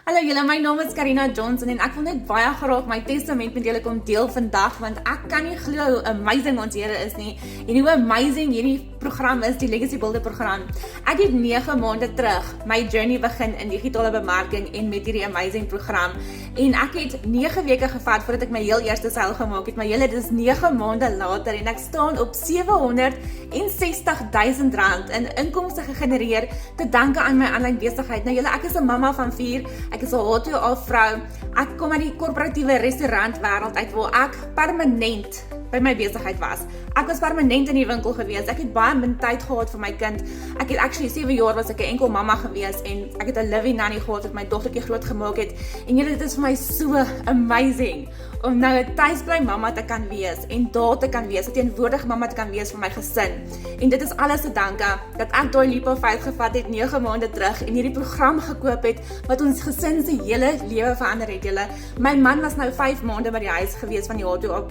Hallo julle, my naam is Karina Johnson en ek wil net baie graag my testament met julle kom deel vandag want ek kan nie glo hoe amazing ons Here is nie en hoe amazing hierdie program is, die Legacy Builder program. Ek het 9 maande terug my journey begin in digitale bemarking en met hierdie amazing program en ek het 9 weke gevat voordat ek my heel eerste seil gemaak het, maar julle, dit is 9 maande later en ek staan op R760,000 in inkomste gegenereer te danke aan my aanlyn besigheid. Nou julle, ek is 'n mamma van 4. Ek is 'n HTO vrou. Ek kom uit die korporatiewe restaurantwêreld uit waar ek permanent by my besigheid was. Ek was permanent in die winkel gewees. Ek het baie min tyd gehad vir my kind. Ek het actually 7 jaar was ek 'n enkel mamma gewees en ek het 'n living nanny gehad wat my dogtertjie groot gemaak het. En julle, dit is vir my so amazing om nou 'n tuisbly mamma te kan wees en daar te kan wees, 'n teenwoordige mamma te kan wees vir my gesin. En dit is alles te danke dat ek daai leap of faith gevat het 9 maande terug en hierdie program gekoop het wat ons gesin se hele lewe verander het. Julle, my man was nou 5 maande by die huis gewees van die HTO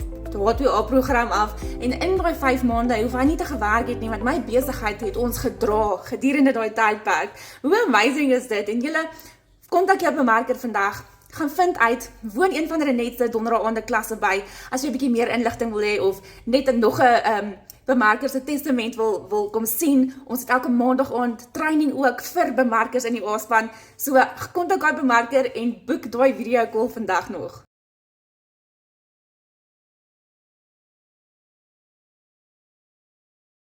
program af en in daai 5 maande hoef hy nie te gewerk het nie want my besigheid het ons gedra gedurende daai tydperk. Hoe amazing is dit? En julle, kontak jou bemarker vandag. Gaan vind uit, woon een van die netste donderdaande klasse by, as jy 'n bietjie meer inligting wil hê of net nog 'n bemarker se testament wil kom sien. Ons het elke maandag aand training ook vir bemarkers in die A-span. So kontak daai bemarker en boek daai video call vandag nog.